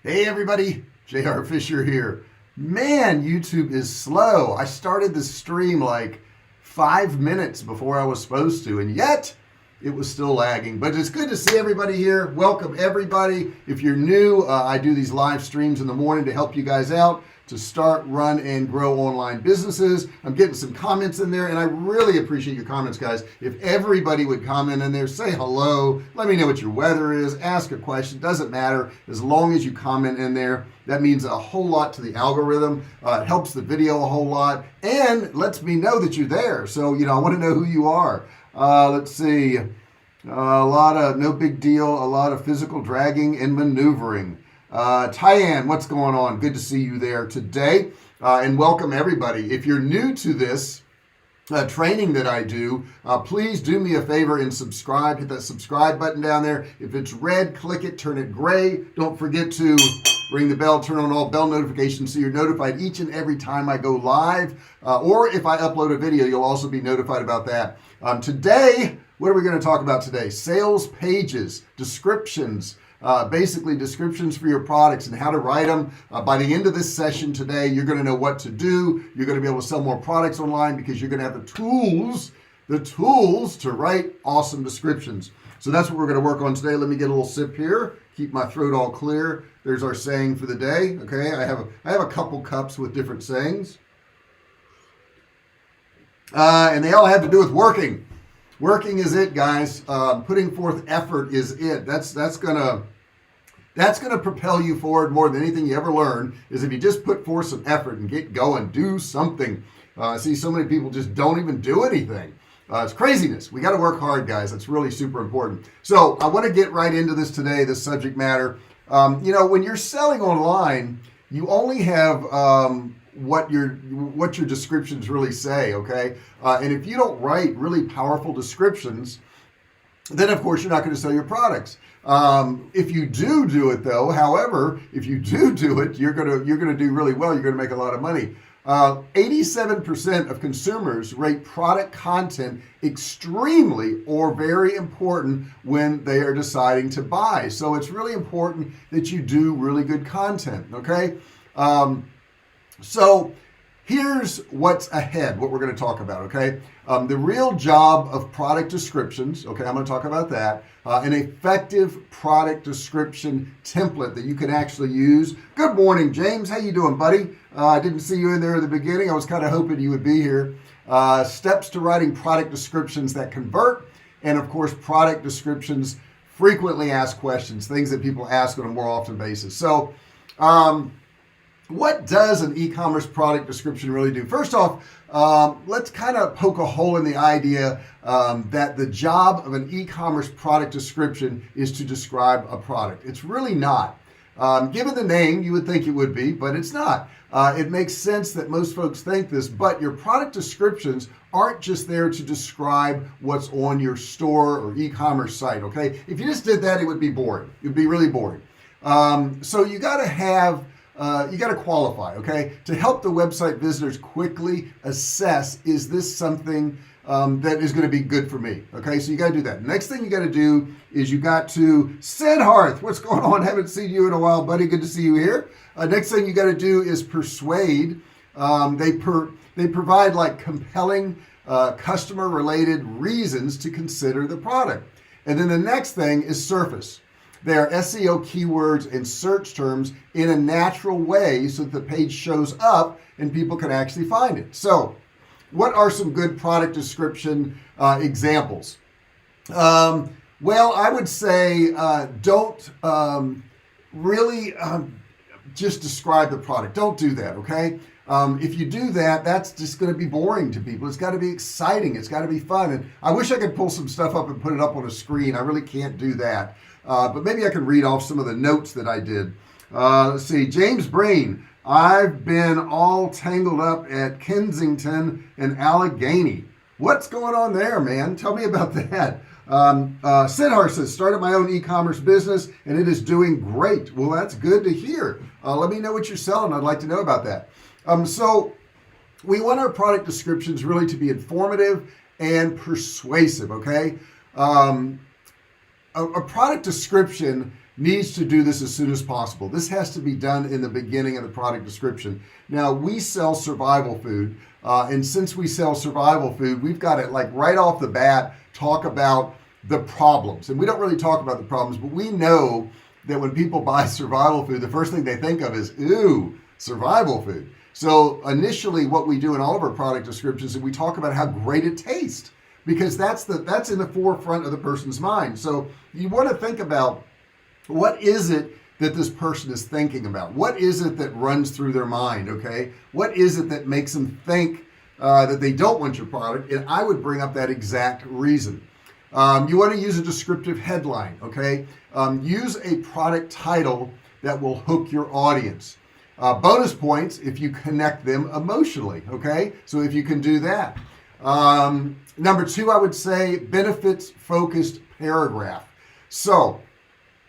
Hey everybody, JR Fisher here. Man, YouTube is slow. I started this stream like 5 minutes before I was supposed to, and yet it was still lagging. But it's good to see everybody here. Welcome everybody. If you're new, I do these live streams in the morning to help you guys out to start, run, and grow online businesses. I'm getting some comments in there, and I really appreciate your comments, guys. If everybody would comment in there, say hello, let me know what your weather is, ask a question, doesn't matter. As long as you comment in there, that means a whole lot to the algorithm. It helps the video a whole lot and lets me know that you're there. So, I want to know who you are. Let's see. A lot of no big deal, a lot of physical dragging and maneuvering. Tyann, what's going on? Good to see you there today, and welcome everybody. If you're new to this training that I do, please do me a favor and subscribe. Hit that subscribe button down there. If it's red, click it, turn it gray. Don't forget to ring the bell, turn on all bell notifications so you're notified each and every time I go live, or if I upload a video, you'll also be notified about that. Today, what are we going to talk about today? Sales pages, descriptions, basically descriptions for your products and how to write them. By the end of this session today, you're going to know what to do. You're going to be able to sell more products online because you're going to have the tools to write awesome descriptions. So that's what we're going to work on today. Let me get a little sip here, keep my throat all clear. There's our saying for the day. Okay, I have a couple cups with different sayings, and they all have to do with working. Working is it, guys. Putting forth effort is it. That's gonna propel you forward more than anything you ever learn. Is if you just put forth some effort and get going, do something. I see so many people just don't even do anything. It's craziness. We got to work hard, guys. That's really super important. So I want to get right into this today, this subject matter. When you're selling online, you only have what your descriptions really say, okay? And if you don't write really powerful descriptions, then of course you're not going to sell your products. If you do it though, however, if you do it, you're going to do really well. You're going to make a lot of money. 87% of consumers rate product content extremely or very important when they are deciding to buy. So it's really important that you do really good content, okay? So here's what's ahead, what we're going to talk about, okay? The real job of product descriptions, okay, I'm going to talk about that. An effective product description template that you can actually use. Good morning, James. How you doing, buddy? I didn't see you in there at the beginning. I was kind of hoping you would be here. Steps to writing product descriptions that convert, and of course, product descriptions, frequently asked questions, things that people ask on a more often basis. So, what does an e-commerce product description really do? First off, let's kind of poke a hole in the idea that the job of an e-commerce product description is to describe a product. It's really not. Given the name, you would think it would be, but it's not. It makes sense that most folks think this, but your product descriptions aren't just there to describe what's on your store or e-commerce site, okay? If you just did that, it would be boring. It would be really boring. So you got to have you got to qualify, okay, to help the website visitors quickly assess, is this something that is going to be good for me? Okay, so you got to do that. Next thing you got to do is you got to Sid Harth. What's going on? Haven't seen you in a while, buddy. Good to see you here. Next thing you got to do is persuade. They provide like compelling customer related reasons to consider the product. And then the next thing is surface. They are SEO keywords and search terms in a natural way so that the page shows up and people can actually find it. So what are some good product description examples? Well, I would say don't really just describe the product. Don't do that, okay? If you do that, that's just going to be boring to people. It's got to be exciting. It's got to be fun. And I wish I could pull some stuff up and put it up on a screen. I really can't do that. But maybe I can read off some of the notes that I did. Let's see. James Brain. I've been all tangled up at Kensington and Allegheny. What's going on there, man? Tell me about that. Sidhar says, started my own e-commerce business and it is doing great. Well, that's good to hear. Let me know what you're selling. I'd like to know about that. So we want our product descriptions really to be informative and persuasive, okay? A product description needs to do this as soon as possible. This has to be done in the beginning of the product description. Now, we sell survival food, and since we sell survival food, we've got it like right off the bat talk about the problems. And we don't really talk about the problems, but we know that when people buy survival food, the first thing they think of is, ooh, survival food. So initially what we do in all of our product descriptions is we talk about how great it tastes, because that's in the forefront of the person's mind. So you want to think about, what is it that this person is thinking about? What is it that runs through their mind? Okay, what is it that makes them think that they don't want your product? And I would bring up that exact reason. You want to use a descriptive headline. Okay, use a product title that will hook your audience. Bonus points if you connect them emotionally. Okay, so if you can do that. Number 2, I would say benefits focused paragraph. So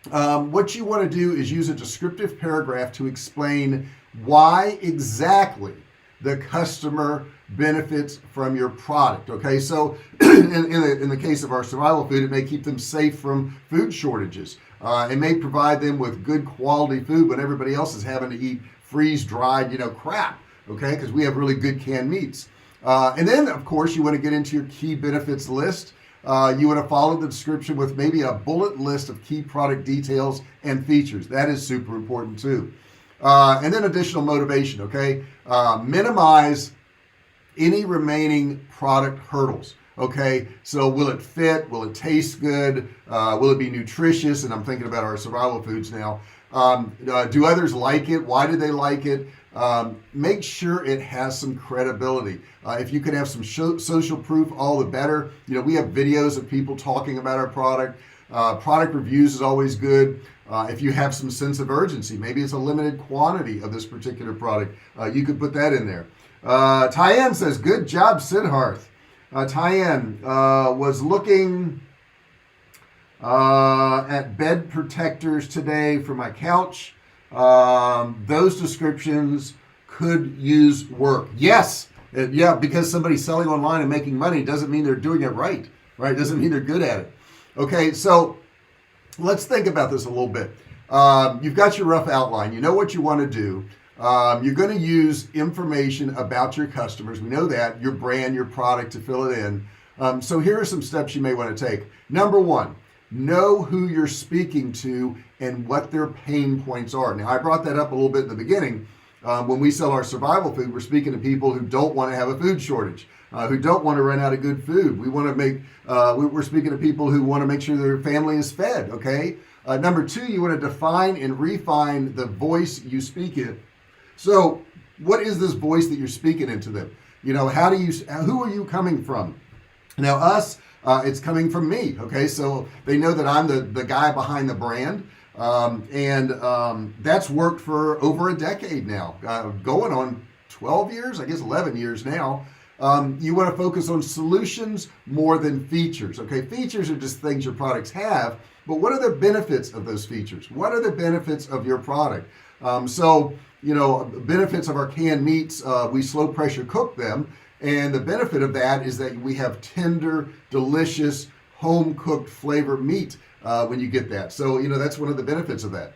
what you want to do is use a descriptive paragraph to explain why exactly the customer benefits from your product. Okay, so in the case of our survival food, it may keep them safe from food shortages. It may provide them with good quality food when everybody else is having to eat freeze-dried, crap. Okay, because we have really good canned meats. And then, of course, you want to get into your key benefits list. You want to follow the description with maybe a bullet list of key product details and features. That is super important too. And then additional motivation, okay? Minimize any remaining product hurdles, okay? So will it fit? Will it taste good? Will it be nutritious? And I'm thinking about our survival foods now. Do others like it? Why do they like it? Make sure it has some credibility. If you can have some social proof, all the better. We have videos of people talking about our product. Product reviews is always good. If you have some sense of urgency, maybe it's a limited quantity of this particular product, you could put that in there. Tyann says, good job, Sidharth. Tyann was looking at bed protectors today for my couch. Those descriptions could use work. Yes. Yeah, because somebody's selling online and making money doesn't mean they're doing it right? Doesn't mean they're good at it. Okay, so let's think about this a little bit. You've got your rough outline. You know what you want to do. You're going to use information about your customers. We know that, your brand, your product, to fill it in. So here are some steps you may want to take. Number 1, know who you're speaking to and what their pain points are. Now, I brought that up a little bit in the beginning. When we sell our survival food, we're speaking to people who don't want to have a food shortage, who don't want to run out of good food. We want to make, we're speaking to people who want to make sure their family is fed, okay? Number 2, you want to define and refine the voice you speak in. So what is this voice that you're speaking into them? Who are you coming from? Now us, it's coming from me, okay? So they know that I'm the guy behind the brand. That's worked for over a decade now, going on 12 years, I guess 11 years now. You want to focus on solutions more than features. Okay, features are just things your products have, but what are the benefits of those features? What are the benefits of your product? Benefits of our canned meats, we slow pressure cook them, and the benefit of that is that we have tender, delicious, home cooked flavor meat when you get that. So that's one of the benefits of that.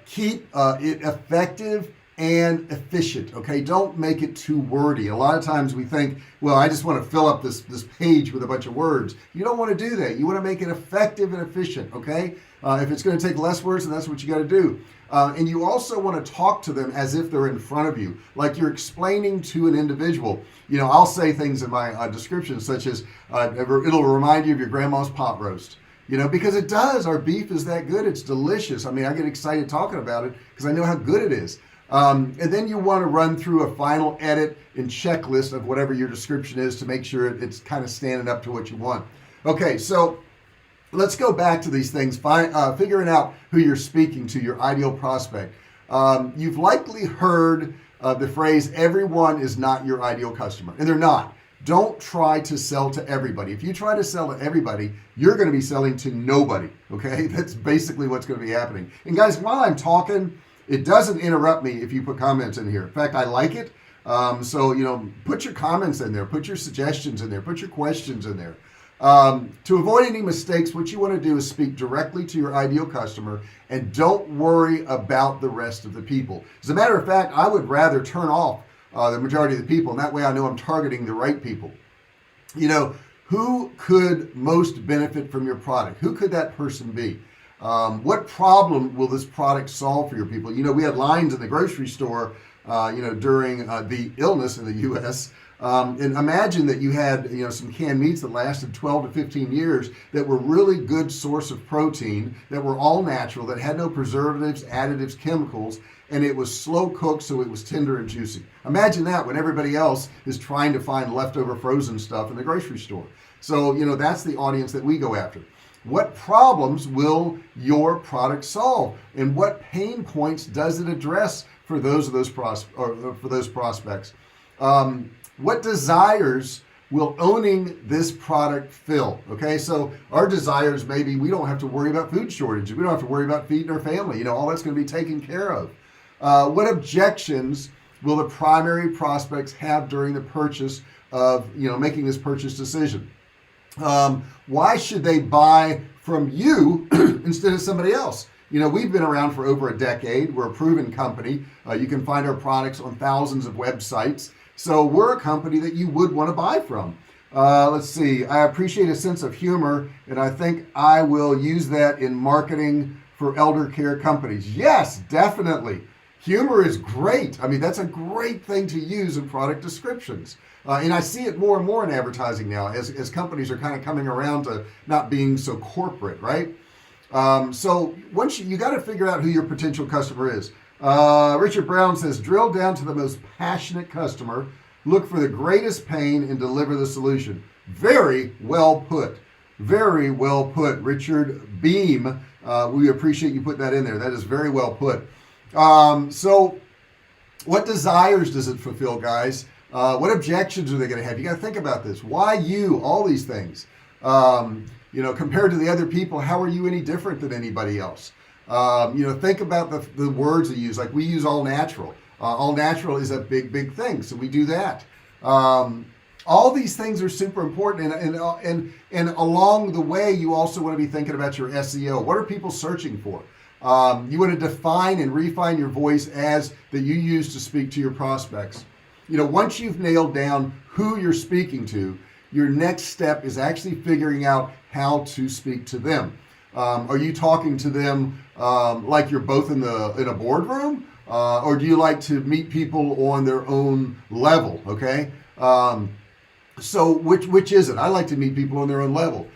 Keep it effective and efficient. Okay, don't make it too wordy. A lot of times we think, well, I just want to fill up this page with a bunch of words. You don't want to do that. You want to make it effective and efficient. Okay, if it's going to take less words, then that's what you got to do. And you also want to talk to them as if they're in front of you, like you're explaining to an individual. I'll say things in my description such as it'll remind you of your grandma's pot roast. Because it does. Our beef is that good. It's delicious. I mean, I get excited talking about it because I know how good it is. And then you want to run through a final edit and checklist of whatever your description is to make sure it's kind of standing up to what you want. Okay, so let's go back to these things, figuring out who you're speaking to, your ideal prospect. You've likely heard the phrase, everyone is not your ideal customer, and they're not. Don't try to sell to everybody. If you try to sell to everybody, you're going to be selling to nobody, okay? That's basically what's going to be happening. And guys, while I'm talking, it doesn't interrupt me if you put comments in here. In fact, I like it. So, put your comments in there, put your suggestions in there, put your questions in there. To avoid any mistakes, what you want to do is speak directly to your ideal customer and don't worry about the rest of the people. As a matter of fact, I would rather turn off the majority of the people, and that way I know I'm targeting the right people. Who could most benefit from your product? Who could that person be? What problem will this product solve for your people? We had lines in the grocery store during the illness in the U.S. And imagine that you had some canned meats that lasted 12 to 15 years that were really good source of protein, that were all natural, that had no preservatives, additives, chemicals, and it was slow cooked, so it was tender and juicy. Imagine that when everybody else is trying to find leftover frozen stuff in the grocery store. So that's the audience that we go after. What problems will your product solve, and what pain points does it address for those prospects? What desires will owning this product fill? Okay, so our desires, maybe we don't have to worry about food shortages, we don't have to worry about feeding our family, all that's going to be taken care of. What objections will the primary prospects have during the purchase of making this purchase decision? Why should they buy from you instead of somebody else? We've been around for over a decade. We're a proven company. You can find our products on thousands of websites. So we're a company that you would want to buy from. Let's see. I appreciate a sense of humor, and I think I will use that in marketing for elder care companies. Yes, definitely. Humor is great. I mean, that's a great thing to use in product descriptions. And I see it more and more in advertising now as companies are kind of coming around to not being so corporate, right? So once you got to figure out who your potential customer is. Richard Brown says, drill down to the most passionate customer, look for the greatest pain, and deliver the solution. Very well put. Very well put, Richard Beam. We appreciate you putting that in there. That is very well put. So what desires does it fulfill, guys? What objections are they going to have? You got to think about this. Why you? All these things. Compared to the other people, how are you any different than anybody else? Think about the words they use. Like we use all natural. All natural is a big, big thing. So we do that. All these things are super important. And along the way, you also want to be thinking about your SEO. What are people searching for? You want to define and refine your voice as that you use to speak to your prospects. Once you've nailed down who you're speaking to, your next step is actually figuring out how to speak to them. Are you talking to them like you're both in a boardroom, or do you like to meet people on their own level? Okay, so which is it? I like to meet people on their own level.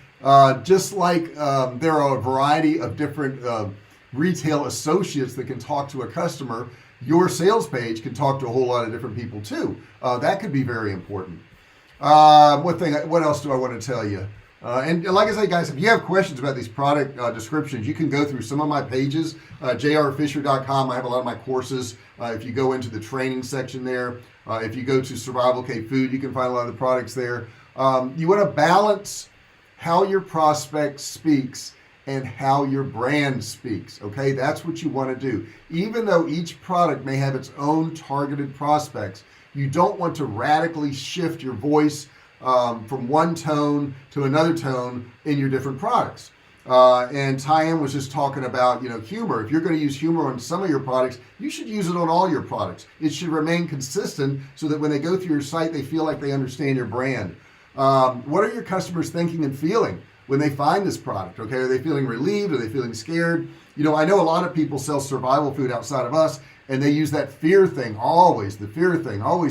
Just like there are a variety of different retail associates that can talk to a customer, your sales page can talk to a whole lot of different people too. That could be very important. What else do I want to tell you? And like I say, guys, if you have questions about these product descriptions, you can go through some of my pages, jrfisher.com. I have a lot of my courses. If you go into the training section there, if you go to Survivalcave Food, you can find a lot of the products there. You want to balance how your prospect speaks and how your brand speaks. Okay, that's what you want to do. Even though each product may have its own targeted prospects, you don't want to radically shift your voice from one tone to another tone in your different products. And Tyann was just talking about humor. If you're going to use humor on some of your products, you should use it on all your products. It should remain consistent so that when they go through your site, they feel like they understand your brand. What are your customers thinking and feeling when they find this product? Okay, are they feeling relieved? Are they feeling scared? I know a lot of people sell survival food outside of us, and they use that fear thing, always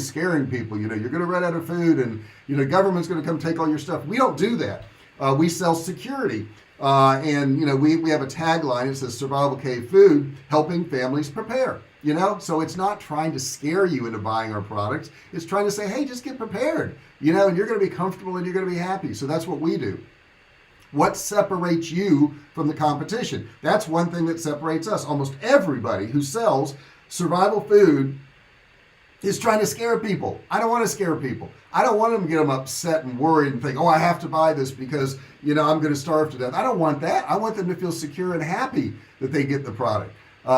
scaring people. You're going to run out of food, and government's going to come take all your stuff. We don't do that. We sell security, and we have a tagline. It says Survivalcave Food, helping families prepare. So it's not trying to scare you into buying our products. It's trying to say, hey, just get prepared. And you're going to be comfortable and you're going to be happy. So that's what we do. What separates you from the competition? That's one thing that separates us. Almost everybody who sells survival food is trying to scare people. I don't want to scare people. I don't want them to get them upset and worried and think, oh, I have to buy this because, I'm going to starve to death. I don't want that. I want them to feel secure and happy that they get the product.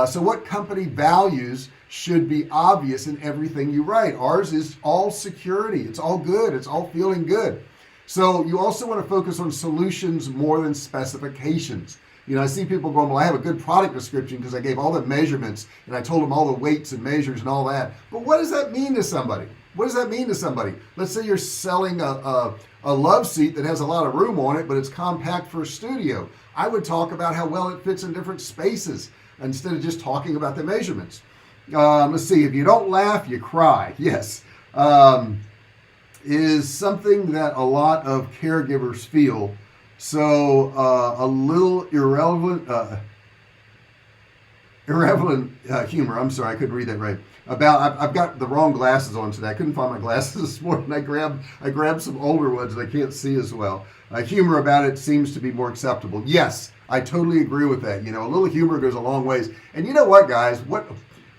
So what company values should be obvious in everything you write? Ours is all security. It's all good. It's all feeling good. So you also want to focus on solutions more than specifications. You know, I see people going, well, I have a good product description because I gave all the measurements and I told them all the weights and measures and all that. But what does that mean to somebody? What does that mean to somebody? Let's say you're selling a love seat that has a lot of room on it, but it's compact for a studio. I would talk about how well it fits in different spaces instead of just talking about the measurements. Let's see, if you don't laugh, you cry. Yes. Is something that a lot of caregivers feel. So a little irrelevant humor. I'm sorry, I couldn't read that right. I've got the wrong glasses on today. I couldn't find my glasses this morning. I grabbed some older ones that I can't see as well. Humor about it seems to be more acceptable. Yes, I totally agree with that. You know, a little humor goes a long ways. And you know what, guys?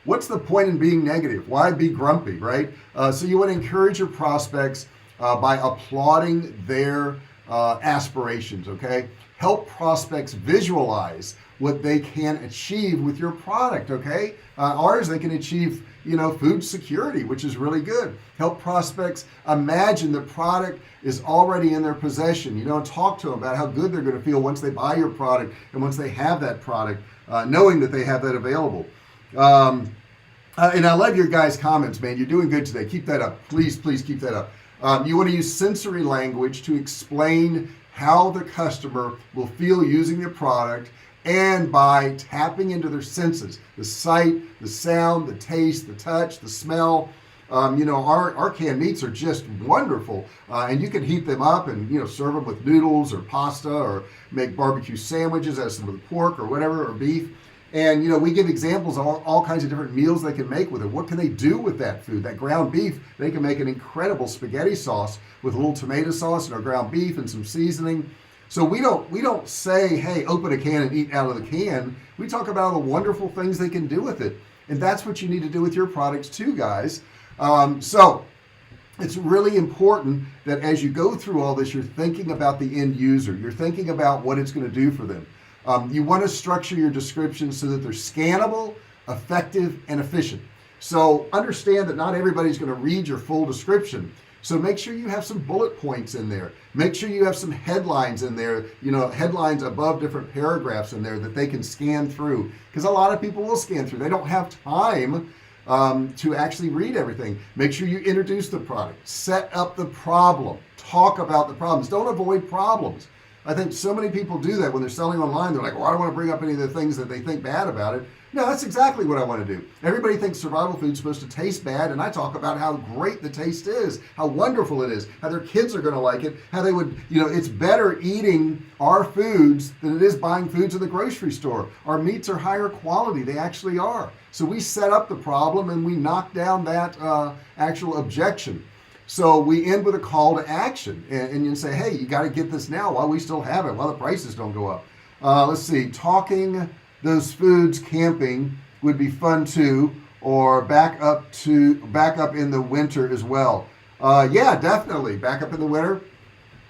What's the point in being negative? Why be grumpy, right? So you want to encourage your prospects by applauding their aspirations, okay? Help prospects visualize what they can achieve with your product, okay? Ours, they can achieve, you know, food security, which is really good. Help prospects imagine the product is already in their possession, you know, and talk to them about how good they're going to feel once they buy your product and once they have that product, knowing that they have that available. And I love your guys' comments, man. You're doing good today. Keep that up. Please keep that up. You want to use sensory language to explain how the customer will feel using the product, and by tapping into their senses, the sight, the sound, the taste, the touch, the smell. You know, our canned meats are just wonderful, and you can heat them up and, you know, serve them with noodles or pasta, or make barbecue sandwiches out of some of the pork or whatever, or beef. And, you know, we give examples of all kinds of different meals they can make with it. What can they do with that food? That ground beef, they can make an incredible spaghetti sauce with a little tomato sauce and our ground beef and some seasoning. So we don't say, hey, open a can and eat out of the can. We talk about all the wonderful things they can do with it. And that's what you need to do with your products too, guys. So it's really important that as you go through all this, you're thinking about the end user. You're thinking about what it's going to do for them. You want to structure your descriptions so that they're scannable, effective, and efficient. So understand that not everybody's going to read your full description. So make sure you have some bullet points in there. Make sure you have some headlines in there, you know, headlines above different paragraphs in there that they can scan through. Because a lot of people will scan through. They don't have time to actually read everything. Make sure you introduce the product, set up the problem, talk about the problems. Don't avoid problems. I think so many people do that when they're selling online. They're like, well, I don't want to bring up any of the things that they think bad about it. No, that's exactly what I want to do. Everybody thinks survival food's supposed to taste bad, and I talk about how great the taste is, how wonderful it is, how their kids are going to like it, how they would, you know, it's better eating our foods than it is buying foods in the grocery store. Our meats are higher quality. They actually are. So we set up the problem and we knock down that actual objection. So we end with a call to action, and you say, hey, you got to get this now while we still have it, while the prices don't go up. Let's see, talking those foods camping would be fun too, or back up in the winter as well. Yeah, definitely back up in the winter.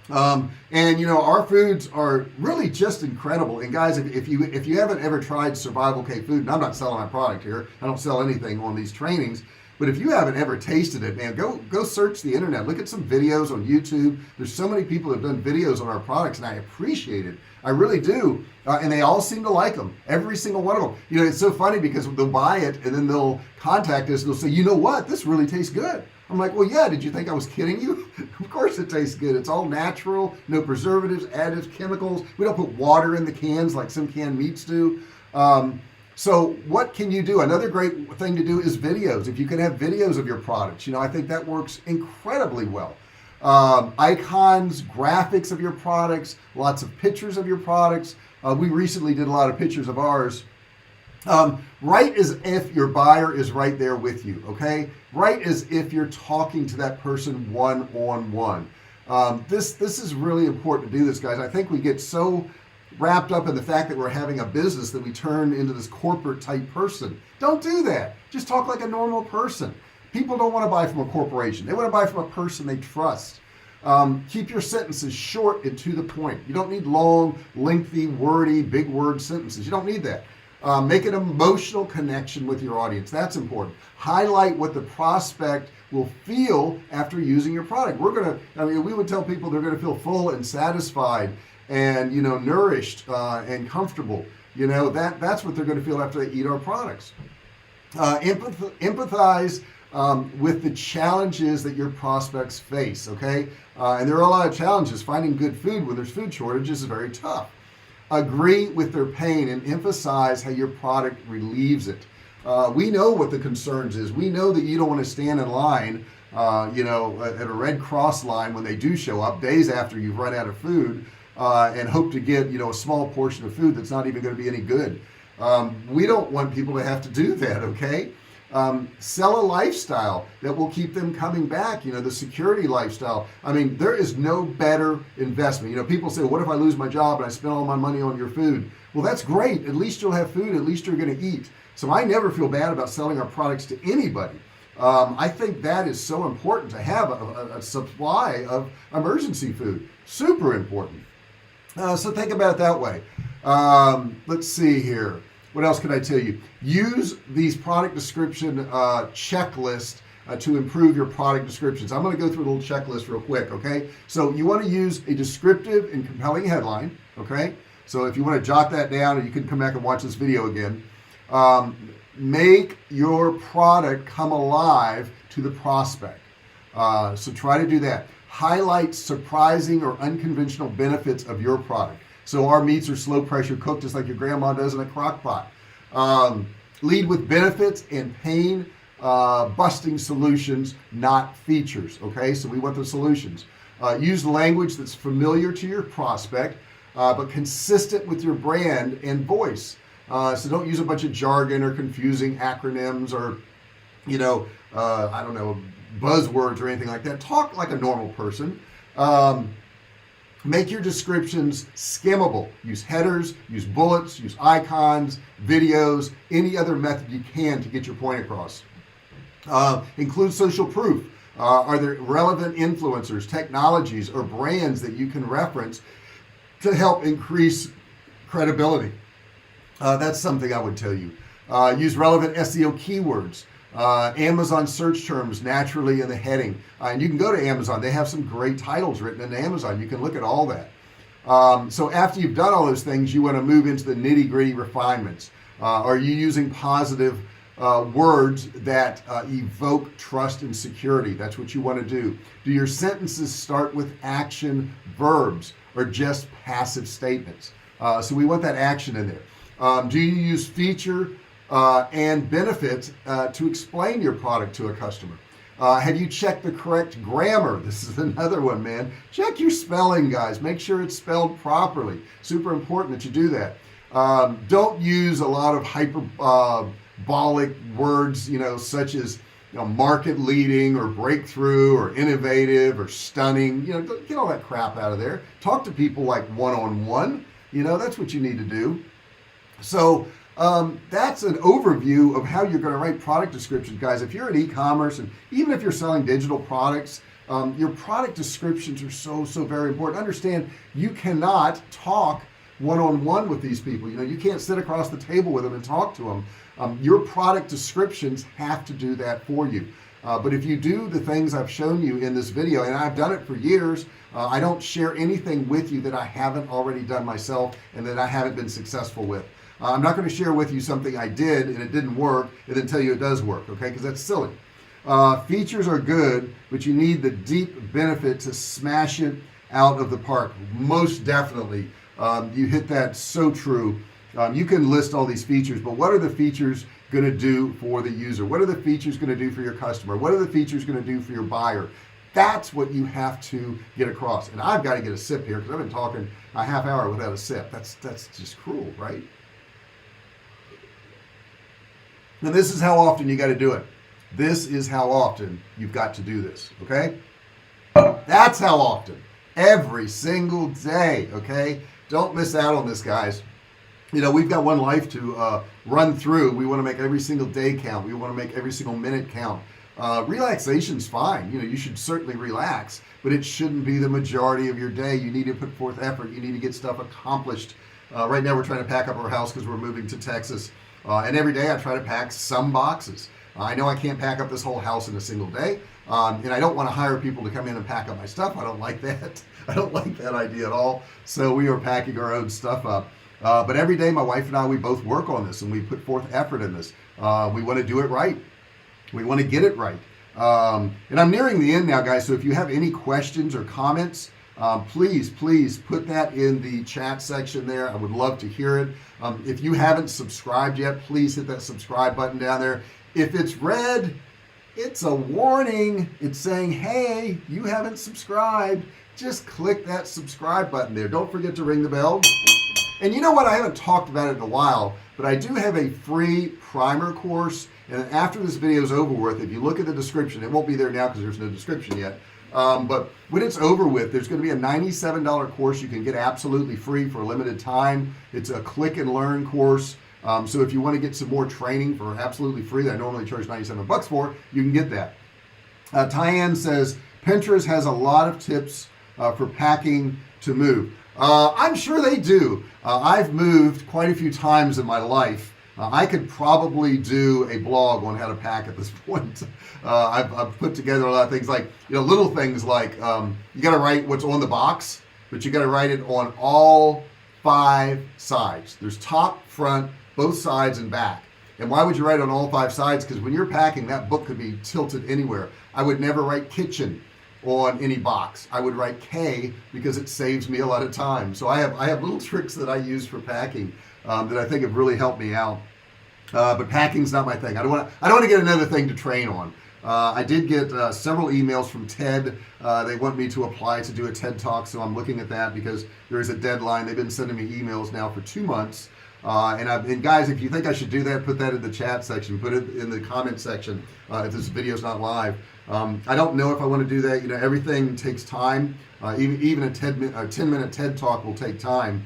And you know, our foods are really just incredible. And guys, if you haven't ever tried Survivalcave food, and I'm not selling my product here, I don't sell anything on these trainings. But if you haven't ever tasted it, man, go search the internet. Look at some videos on YouTube. There's so many people that have done videos on our products, and I appreciate it. I really do. And they all seem to like them. Every single one of them. You know, it's so funny because they'll buy it, and then they'll contact us, and they'll say, you know what? This really tastes good. I'm like, well, yeah, did you think I was kidding you? Of course it tastes good. It's all natural, no preservatives, additives, chemicals. We don't put water in the cans like some canned meats do. So what can you do? Another great thing to do is videos. If you can have videos of your products, you know, I think that works incredibly well. Icons, graphics of your products, lots of pictures of your products. We recently did a lot of pictures of ours. Write as if your buyer is right there with you, okay? Write as if you're talking to that person one-on-one. This is really important to do this, guys. I think we get so wrapped up in the fact that we're having a business that we turn into this corporate type person. Don't do that. Just talk like a normal person. People don't want to buy from a corporation. They want to buy from a person they trust. Keep your sentences short and to the point. You don't need long, lengthy, wordy, big word sentences. You don't need that. Make an emotional connection with your audience. That's important. Highlight what the prospect will feel after using your product. We would tell people they're going to feel full and satisfied and, nourished and comfortable. That's what they're going to feel after they eat our products. Empathize with the challenges that your prospects face, okay? And there are a lot of challenges. Finding good food when there's food shortages is very tough. Agree with their pain and emphasize how your product relieves it. We know what the concerns is. We know that you don't want to stand in line, at a Red Cross line when they do show up days after you've run out of food and hope to get, a small portion of food that's not even going to be any good. We don't want people to have to do that, okay? Sell a lifestyle that will keep them coming back, the security lifestyle. There is no better investment. People say, what if I lose my job and I spend all my money on your food? Well, that's great. At least you'll have food. At least you're going to eat. So I never feel bad about selling our products to anybody. I think that is so important to have a supply of emergency food. Super important. So think about it that way. Let's see here. What else can I tell you? Use these product description checklist to improve your product descriptions. I'm going to go through a little checklist real quick, okay? So you want to use a descriptive and compelling headline, okay? So if you want to jot that down, or you can come back and watch this video again. Make your product come alive to the prospect. So try to do that. Highlight surprising or unconventional benefits of your product. So our meats are slow pressure cooked just like your grandma does in a crock pot. Lead with benefits and pain busting solutions, not features. Okay, so we want the solutions. Use language that's familiar to your prospect, but consistent with your brand and voice. So don't use a bunch of jargon or confusing acronyms or, buzzwords or anything like that. Talk like a normal person. Make your descriptions skimmable. Use headers, use bullets, use icons, videos, any other method you can to get your point across. Include social proof. Are there relevant influencers, technologies, or brands that you can reference to help increase credibility? That's something I would tell you. Use relevant SEO keywords. Amazon search terms naturally in the heading, and you can go to Amazon. They have some great titles written in Amazon. You can look at all that. So after you've done all those things, you want to move into the nitty-gritty refinements. Are you using positive words that evoke trust and security? That's what you want to do. Do your sentences start with action verbs or just passive statements? So we want that action in there. Do you use feature and benefits to explain your product to a customer? Have you checked the correct grammar? This is another one, man. Check your spelling, guys. Make sure it's spelled properly. Super important that you do that. Don't use a lot of hyperbolic words, such as market leading or breakthrough or innovative or stunning. Get all that crap out of there. Talk to people like one-on-one. That's what you need to do. So that's an overview of how you're going to write product descriptions, guys. If you're in e-commerce, and even if you're selling digital products, your product descriptions are so very important. Understand, you cannot talk one-on-one with these people. You can't sit across the table with them and talk to them. Your product descriptions have to do that for you. But if you do the things I've shown you in this video, and I've done it for years, I don't share anything with you that I haven't already done myself and that I haven't been successful with. I'm not going to share with you something I did and it didn't work and then tell you it does work, okay? Because that's silly. Features are good, but you need the deep benefit to smash it out of the park. Most definitely. You hit that so true. You can list all these features, but what are the features going to do for the user? What are the features going to do for your customer? What are the features going to do for your buyer? That's what you have to get across. And I've got to get a sip here because I've been talking a half hour without a sip. That's just cruel, right? Now this is how often you got to do it. This is how often you've got to do this, okay? That's how often. Every single day, okay? Don't miss out on this, guys. We've got one life to run through. We want to make every single day count. We want to make every single minute count. Relaxation's fine. You should certainly relax, but it shouldn't be the majority of your day. You need to put forth effort. You need to get stuff accomplished. Right now we're trying to pack up our house because we're moving to Texas, and every day I try to pack some boxes. I know I can't pack up this whole house in a single day, and I don't want to hire people to come in and pack up my stuff. I don't like that. I don't like that idea at all. So we are packing our own stuff up. But every day my wife and I, we both work on this, and we put forth effort in this. We want to do it right. We want to get it right. And I'm nearing the end now, guys, so if you have any questions or comments, please put that in the chat section there. I would love to hear it. If you haven't subscribed yet, please hit that subscribe button down there. If it's red, it's a warning. It's saying, hey, you haven't subscribed. Just click that subscribe button there. Don't forget to ring the bell. And you know what? I haven't talked about it in a while, but I do have a free primer course. And after this video is over with, if you look at the description, it won't be there now because there's no description yet. But when it's over with, there's going to be a $97 course you can get absolutely free for a limited time. It's a click and learn course. So if you want to get some more training for absolutely free that I normally charge 97 bucks for, you can get that. Tyann says, Pinterest has a lot of tips for packing to move. I'm sure they do. I've moved quite a few times in my life. I could probably do a blog on how to pack at this point. I've put together a lot of things like, little things like you got to write what's on the box, but you got to write it on all 5 sides. There's top, front, both sides, and back. And why would you write on all 5 sides? Because when you're packing, that book could be tilted anywhere. I would never write kitchen on any box. I would write K because it saves me a lot of time. So I have little tricks that I use for packing that I think have really helped me out. But packing's not my thing. I don't want to get another thing to train on. I did get several emails from TED. They want me to apply to do a TED Talk, so I'm looking at that because there is a deadline. They've been sending me emails now for 2 months. And guys, if you think I should do that, put that in the chat section, put it in the comment section if this video's not live. I don't know if I want to do that. Everything takes time. Even a 10-minute TED Talk will take time.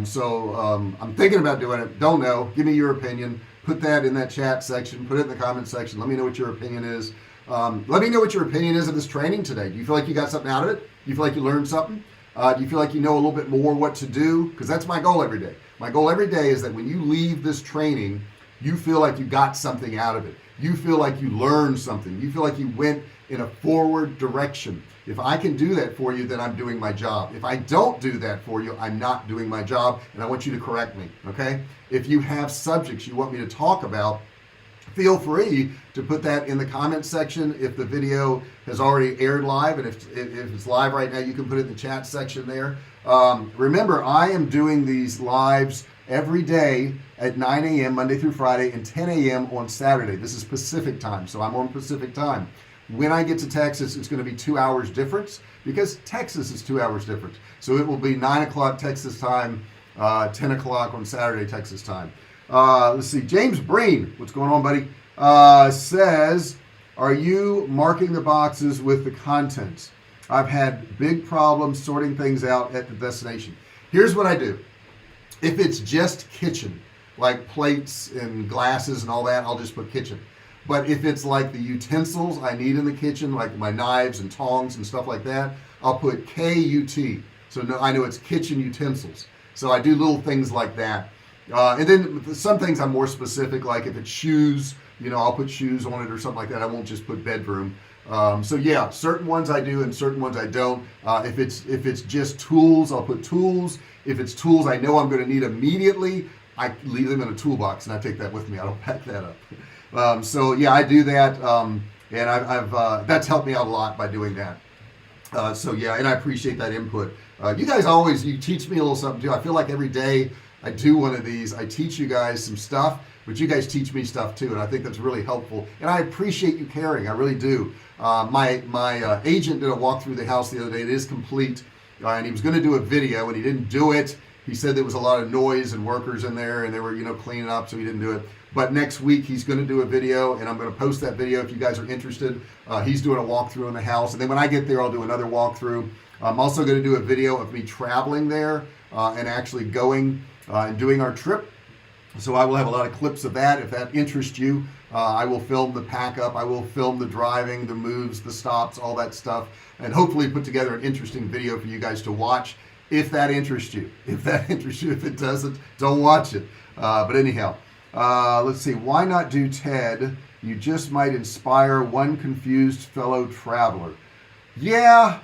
So I'm thinking about doing it. Don't know. Give me your opinion. Put that in that chat section. Put it in the comment section. Let me know what your opinion is. Let me know what your opinion is of this training today. Do you feel like you got something out of it? Do you feel like you learned something? Do you feel like you know a little bit more what to do? Because that's my goal every day. My goal every day is that when you leave this training, you feel like you got something out of it. You feel like you learned something. You feel like you went in a forward direction. If I can do that for you, then I'm doing my job. If I don't do that for you, I'm not doing my job, and I want you to correct me, okay? If you have subjects you want me to talk about, feel free to put that in the comment section. If the video has already aired live, and if it's live right now, you can put it in the chat section there. Remember, I am doing these lives every day at 9 a.m. Monday through Friday and 10 a.m. on Saturday. This is Pacific time, so I'm on Pacific time. When I get to Texas, it's going to be 2 hours difference because Texas is 2 hours difference. So it will be 9 o'clock Texas time, 10 o'clock on Saturday Texas time. Let's see. James Breen, what's going on, buddy? Says, are you marking the boxes with the contents? I've had big problems sorting things out at the destination. Here's what I do. If it's just kitchen, like plates and glasses and all that, I'll just put kitchen. But if it's like the utensils I need in the kitchen, like my knives and tongs and stuff like that, I'll put KUT. So I know it's kitchen utensils. So I do little things like that. And then some things I'm more specific, like if it's shoes, I'll put shoes on it or something like that. I won't just put bedroom. So yeah, certain ones I do and certain ones I don't. If it's just tools, I'll put tools. If it's tools I know I'm going to need immediately, I leave them in a toolbox and I take that with me. I don't pack that up. So yeah, I do that, and I've that's helped me out a lot by doing that. So yeah, and I appreciate that input. You guys you teach me a little something too. I feel like every day I do one of these, I teach you guys some stuff, but you guys teach me stuff too, and I think that's really helpful. And I appreciate you caring. I really do. My agent did a walk through the house the other day. It is complete, and he was going to do a video, and he didn't do it. He said there was a lot of noise and workers in there, and they were cleaning up, so he didn't do it. But next week he's going to do a video, and I'm going to post that video if you guys are interested. He's doing a walkthrough in the house, and then when I get there, I'll do another walkthrough. I'm also going to do a video of me traveling there and actually going and doing our trip. So I will have a lot of clips of that. If that interests you, I will film the pack up. I will film the driving, the moves, the stops, all that stuff, and hopefully put together an interesting video for you guys to watch. if that interests you. If it doesn't, don't watch it. But anyhow, let's see. Why not do TED? You just might inspire one confused fellow traveler. Yeah,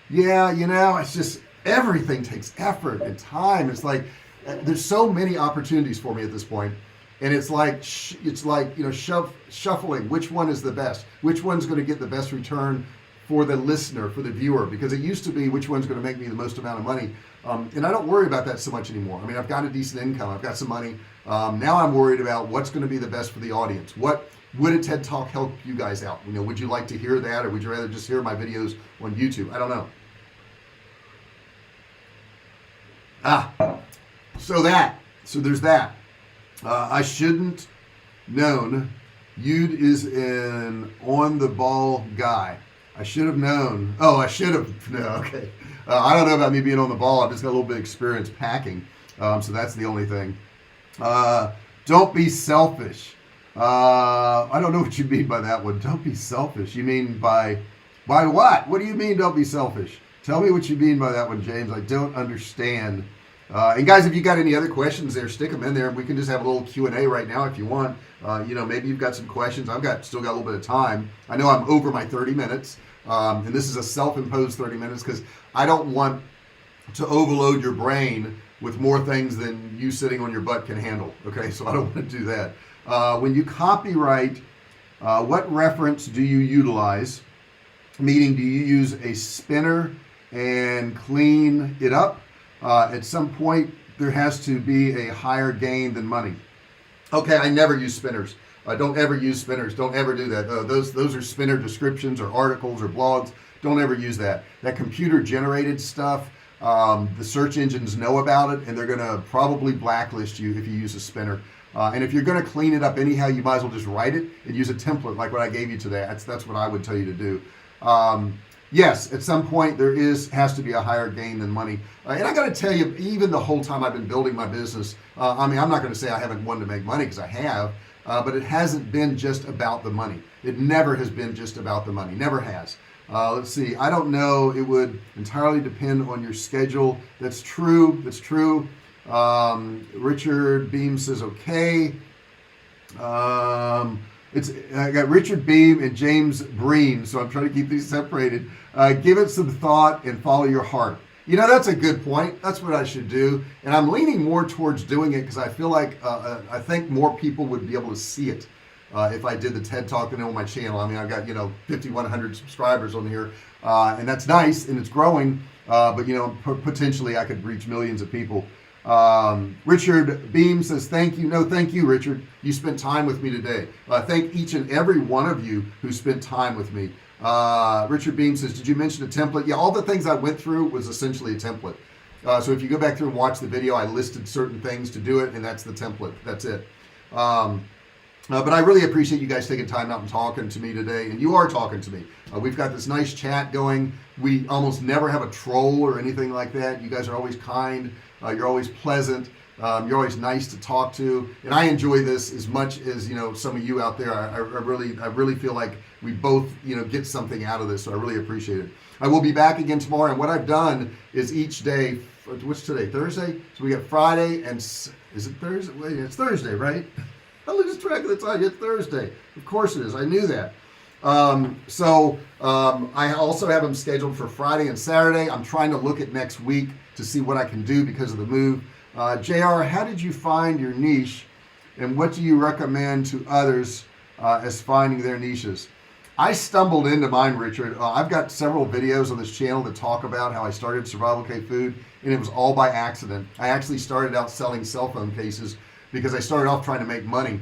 it's just everything takes effort and time. It's like there's so many opportunities for me at this point, and it's like shuffling. Which one is the best? Which one's going to get the best return for the listener, for the viewer? Because it used to be which one's going to make me the most amount of money, and I don't worry about that so much anymore. I mean, I've got a decent income, I've got some money. Now I'm worried about what's going to be the best for the audience. What would a TED Talk help you guys out? Would you like to hear that, or would you rather just hear my videos on YouTube? I don't know. So there's that. I shouldn't known Yude is an on the ball guy. I should have known. Oh, I should have known. Okay. I don't know about me being on the ball. I've just got a little bit of experience packing. So that's the only thing. Don't be selfish. I don't know what you mean by that one. Don't be selfish. You mean by what? What do you mean don't be selfish? Tell me what you mean by that one, James. I don't understand. And guys, if you got any other questions there, stick them in there. We can just have a little Q&A right now if you want. Maybe you've got some questions. Still got a little bit of time. I know I'm over my 30 minutes. And this is a self-imposed 30 minutes because I don't want to overload your brain with more things than you sitting on your butt can handle. Okay, so I don't want to do that. When you copyright, what reference do you utilize? Meaning, do you use a spinner and clean it up? At some point, there has to be a higher gain than money. Okay, I never use spinners. Don't ever use spinners. Don't ever do that. Those are spinner descriptions or articles or blogs. Don't ever use that. That computer-generated stuff, the search engines know about it, and they're going to probably blacklist you if you use a spinner. And if you're going to clean it up anyhow, you might as well just write it and use a template like what I gave you today. That's what I would tell you to do. Yes, at some point there has to be a higher gain than money. And I got to tell you, even the whole time I've been building my business, I'm not going to say I haven't wanted to make money, because I have, but it hasn't been just about the money. It never has been just about the money. Never has. Let's see. I don't know. It would entirely depend on your schedule. That's true. Richard Beam says okay. I got Richard Beam and James Breen, so I'm trying to keep these separated. Give it some thought and follow your heart. That's a good point. That's what I should do, and I'm leaning more towards doing it because I feel like I think more people would be able to see it if I did the TED Talk on my channel. I mean, I've got 5,100 subscribers on here, and that's nice and it's growing. But potentially I could reach millions of people. Richard Beam says thank you. No, thank you, Richard. You spent time with me today. Thank each and every one of you who spent time with me. Richard Beam says, did you mention a template? Yeah, all the things I went through was essentially a template. So if you go back through and watch the video, I listed certain things to do it, and that's the template. That's it. But I really appreciate you guys taking time out and talking to me today, and you are talking to me. We've got this nice chat going. We almost never have a troll or anything like that. You guys are always kind. You're always pleasant. You're always nice to talk to, and I enjoy this as much as some of you out there. I really feel like we both get something out of this, so I really appreciate it. I will be back again tomorrow, and what I've done is each day. What's today? Thursday. So we got Friday and is it Thursday? Wait, it's Thursday, right? I lose track of the time. It's Thursday. Of course it is. I knew that. I also have them scheduled for Friday and Saturday. I'm trying to look at next week to see what I can do because of the move. JR, how did you find your niche, and what do you recommend to others as finding their niches? I stumbled into mine, Richard. I've got several videos on this channel that talk about how I started Survivalcave Food, and it was all by accident. I actually started out selling cell phone cases because I started off trying to make money.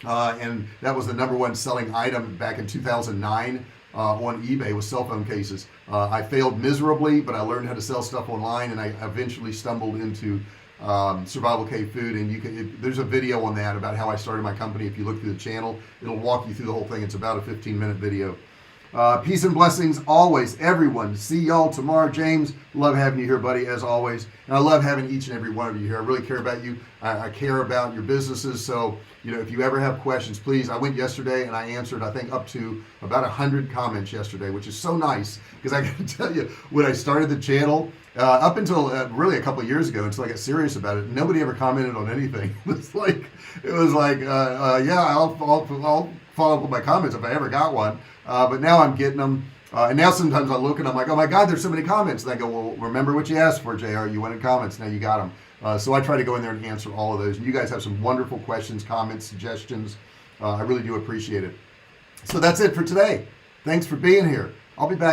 And that was the #1 selling item back in 2009 on eBay was cell phone cases. I failed miserably, but I learned how to sell stuff online, and I eventually stumbled into Survivalcave Food, and there's a video on that about how I started my company. If you look through the channel, it'll walk you through the whole thing. It's about a 15-minute video. Peace and blessings always, everyone. See y'all tomorrow. James, love having you here, buddy, as always. And I love having each and every one of you here. I really care about you. I care about your businesses. So, if you ever have questions, please. I went yesterday and I answered, I think, up to about 100 comments yesterday, which is so nice because I can tell you, when I started the channel, up until really a couple of years ago, until I got serious about it, nobody ever commented on anything. It was like, yeah, I'll follow up with my comments if I ever got one. But now I'm getting them. And now sometimes I look and I'm like, oh my God, there's so many comments. And I go, well, remember what you asked for, JR. You wanted comments. Now you got them. So I try to go in there and answer all of those. And you guys have some wonderful questions, comments, suggestions. I really do appreciate it. So that's it for today. Thanks for being here. I'll be back.